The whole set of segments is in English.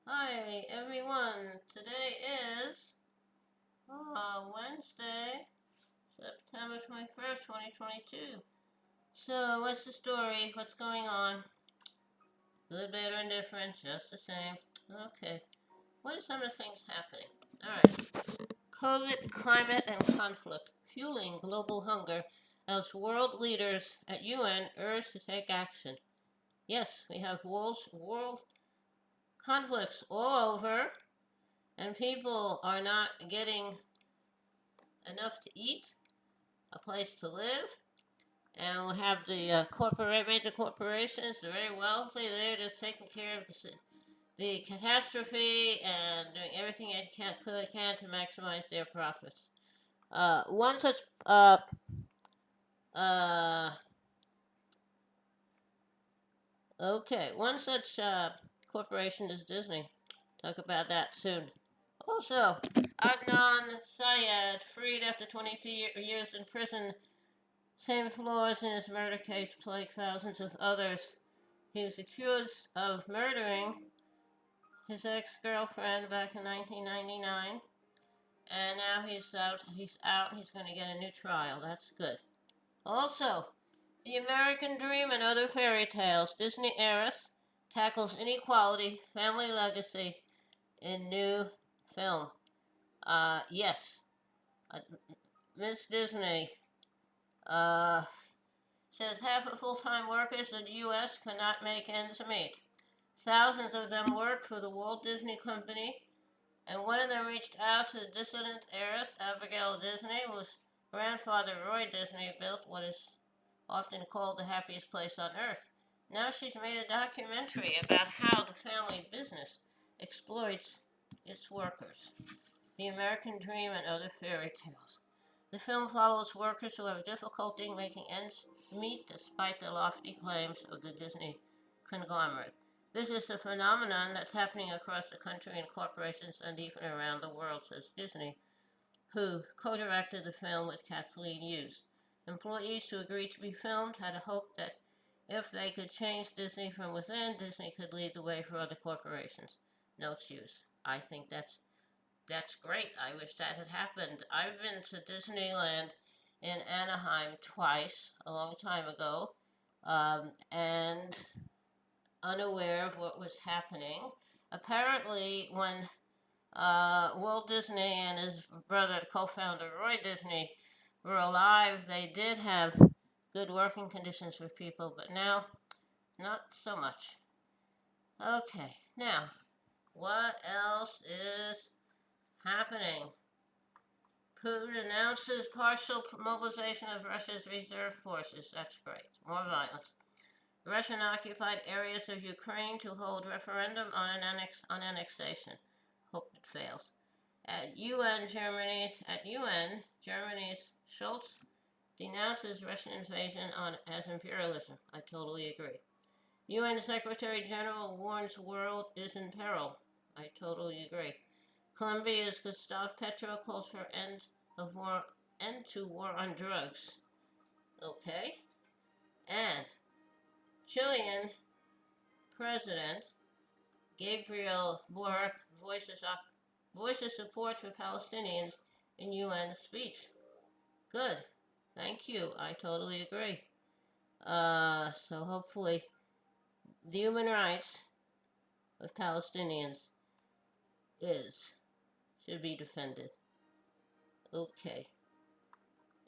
Hi everyone, today is Wednesday, September 21st, 2022. So, what's the story? What's going on? Good, bad, or indifferent? Just the same. Okay, what are some of the things happening? Alright, COVID, climate, and conflict fueling global hunger as world leaders at UN urge to take action. Yes, we have world conflicts all over, and people are not getting enough to eat, a place to live, and we'll have the major corporations, the very wealthy, they're just taking care of the catastrophe and doing everything they can to maximize their profits. One such uh, one such corporation is Disney. Talk about that soon. Also, Adnan Syed, freed after 23 years in prison. Same flaws in his murder case plague thousands of others. He was accused of murdering his ex-girlfriend back in 1999, and now he's out. He's out. He's going to get a new trial. That's good. Also, The American Dream and Other Fairy Tales. Disney heiress tackles inequality, family legacy in new film. Yes, uh, Miss Disney uh, says half of full-time workers in the U.S. cannot make ends meet. Thousands of them work for the Walt Disney Company, and one of them reached out to the dissident heiress, Abigail Disney, whose grandfather, Roy Disney, built what is often called the happiest place on earth. Now she's made a documentary about how the family business exploits its workers. The American Dream and Other Fairy Tales. The film follows workers who have difficulty making ends meet despite the lofty claims of the Disney conglomerate. This is a phenomenon that's happening across the country in corporations and even around the world, says Disney, who co-directed the film with Kathleen Hughes. Employees who agreed to be filmed had a hope that if they could change Disney from within, Disney could lead the way for other corporations. Notes Hughes. I think that's great. I wish that had happened. I've been to Disneyland in Anaheim twice, a long time ago, and unaware of what was happening. Apparently, when Walt Disney and his brother, co-founder Roy Disney, were alive, they did have good working conditions for people, but now, not so much. Okay, now, what else is happening? Putin announces partial mobilization of Russia's reserve forces. That's great. More violence. Russian occupied areas of Ukraine to hold referendum on annexation. Hope it fails. Germany's Schultz denounces Russian invasion as imperialism. I totally agree. UN Secretary General warns world is in peril. I totally agree. Colombia's Gustave Petro calls for end to war on drugs. Okay. And Chilean President Gabriel Boric voices support for Palestinians in UN speech. Good. Thank you. I totally agree. So hopefully the human rights of Palestinians is should be defended. Okay.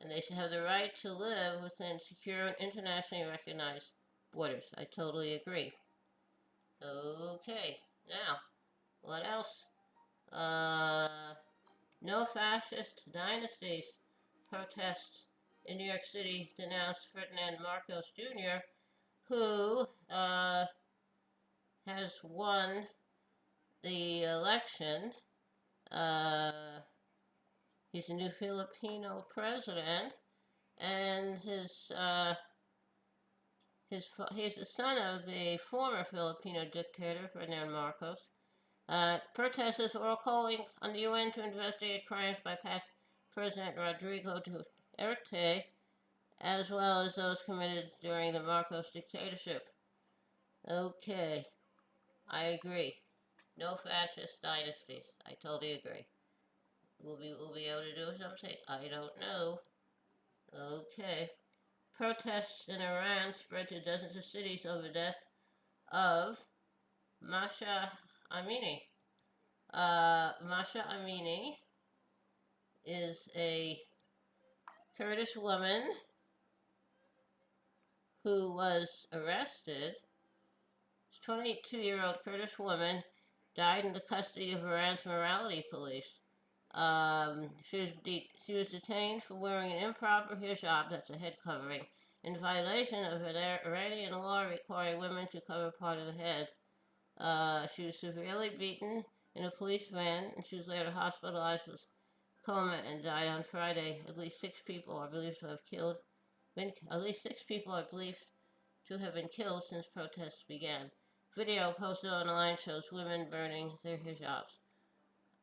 And they should have the right to live within secure and internationally recognized borders. I totally agree. Okay, now, what else? No fascist dynasties. Protests in New York City denounced Ferdinand Marcos Jr., who has won the election. Uh, he's a new Filipino president, and he's the son of the former Filipino dictator Ferdinand Marcos. Protesters are all calling on the UN to investigate crimes by past President Rodrigo Duterte, as well as those committed during the Marcos dictatorship. Okay, I agree. No fascist dynasties. I totally agree. We'll be able to do something? I don't know. Okay. Protests in Iran spread to dozens of cities over the death of Masha Amini. Masha Amini is a Kurdish woman who was arrested. 22-year-old Kurdish woman died in the custody of Iran's morality police. She was detained for wearing an improper hijab, that's a head covering, in violation of an Iranian law requiring women to cover part of the head. She was severely beaten in a police van, and she was later hospitalized with coma and died on Friday. At least 6 people are believed to have been killed since protests began. Video posted online shows women burning their hijabs.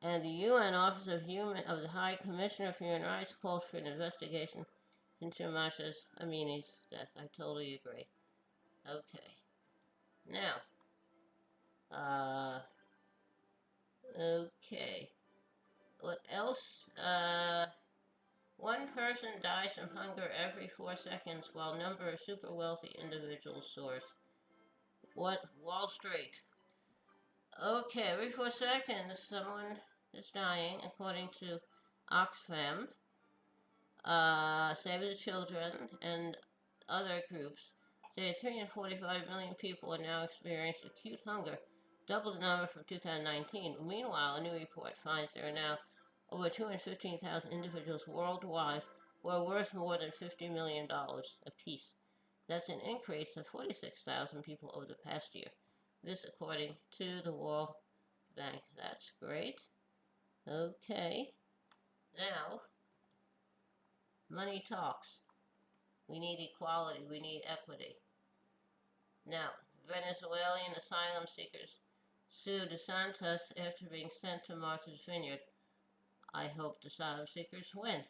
And the UN Office of the High Commissioner for Human Rights called for an investigation into Masha Amini's death. I totally agree. Okay. Now, okay. What else? One person dies from hunger every 4 seconds, while number of super wealthy individuals soars. What? Wall Street. Okay, every 4 seconds, someone is dying, according to Oxfam, Save the Children, and other groups. Say 345 million people are now experiencing acute hunger, double the number from 2019. Meanwhile, a new report finds there are now over 215,000 individuals worldwide who are worth more than $50 million apiece. That's an increase of 46,000 people over the past year. This according to the World Bank. That's great. Okay. Now, money talks. We need equality. We need equity. Now, Venezuelan asylum seekers sue DeSantis after being sent to Martha's Vineyard. I hope the asylum seekers win.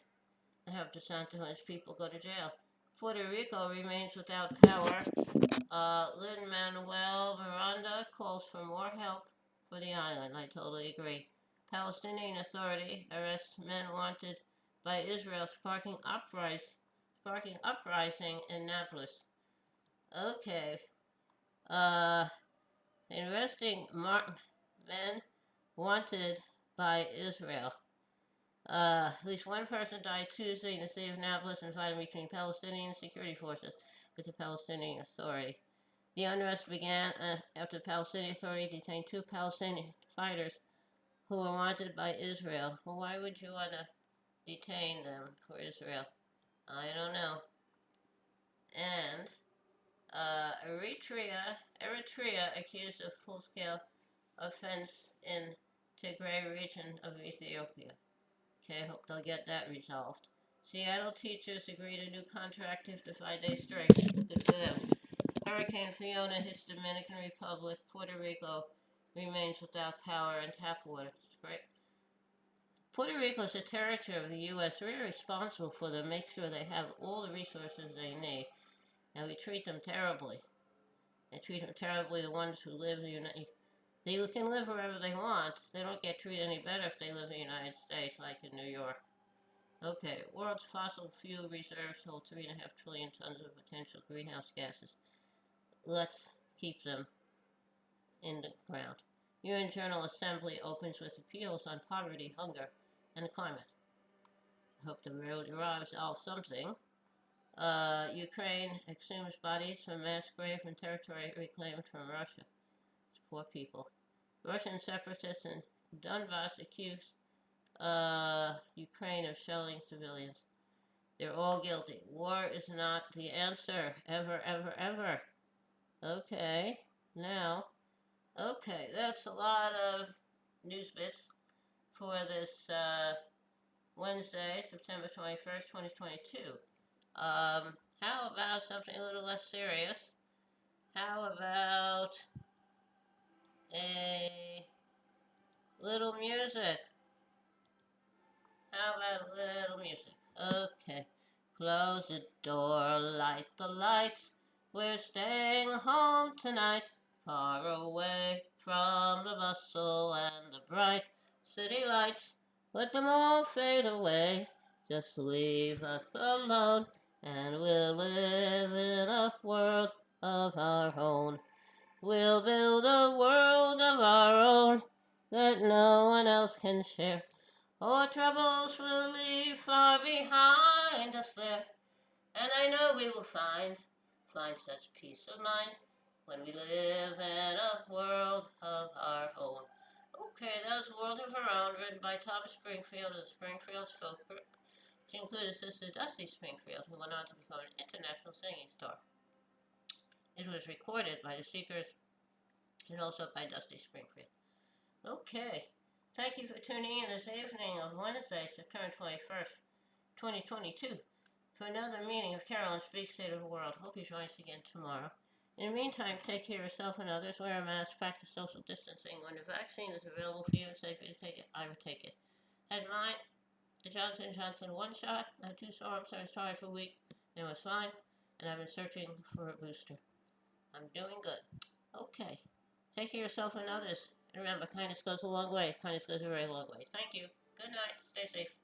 I hope DeSantis and his people go to jail. Puerto Rico remains without power. Lin-Manuel Miranda calls for more help for the island. I totally agree. Palestinian Authority arrests men wanted by Israel sparking uprising in Nablus. Okay. Arresting men wanted by Israel. At least one person died Tuesday in the city of Nablus in fighting between Palestinian security forces with the Palestinian Authority. The unrest began after the Palestinian Authority detained 2 Palestinian fighters who were wanted by Israel. Well, why would you want to detain them for Israel? I don't know. And Eritrea accused of full-scale offense in Tigray region of Ethiopia. Okay, I hope they'll get that resolved. Seattle teachers agreed a new contract after 5-day strike. Good for them. Hurricane Fiona hits Dominican Republic. Puerto Rico remains without power and tap water. Right? Puerto Rico is a territory of the U.S. We're responsible for them. Make sure they have all the resources they need. And we treat them terribly. And treat them terribly, the ones who live in the United States. They can live wherever they want. They don't get treated any better if they live in the United States, like in New York. Okay, world's fossil fuel reserves hold 3.5 trillion tons of potential greenhouse gases. Let's keep them in the ground. UN General Assembly opens with appeals on poverty, hunger, and the climate. I hope the road arrives all something. Ukraine exhumes bodies from mass grave and territory reclaimed from Russia. It's poor people. Russian separatists in Donbass accuse Ukraine of shelling civilians. They're all guilty. War is not the answer. Ever, ever, ever. Okay. Now, okay, that's a lot of news bits for this Wednesday, September 21st, 2022. How about something a little less serious? How about a little music? How about a little music? Okay. Close the door, light the lights. We're staying home tonight, far away from the bustle and the bright city lights. Let them all fade away. Just leave us alone, and we'll live in a world of our own. We'll build a world of our own that no one else can share. Our troubles will leave far behind us there, and I know we will find such peace of mind when we live in a world of our own. Okay, that was World of Our Own, written by Thomas Springfield of the Springfield's folk group, which included Sister Dusty Springfield, who went on to become an international singing star. It was recorded by the Seekers and also by Dusty Springfield. Okay, thank you for tuning in this evening of Wednesday, September 21st, 2022, to another meeting of Carolyn Speaks State of the World. Hope you join us again tomorrow. In the meantime, take care of yourself and others, wear a mask, practice social distancing. When the vaccine is available for you and safe for you to take it, I would take it. Had mine, the Johnson & Johnson one shot. I had 2 storms, I was tired for a week, and it was fine, and I've been searching for a booster. I'm doing good. Okay, take care of yourself and others. And remember, kindness goes a long way. Kindness goes a very long way. Thank you. Good night. Stay safe.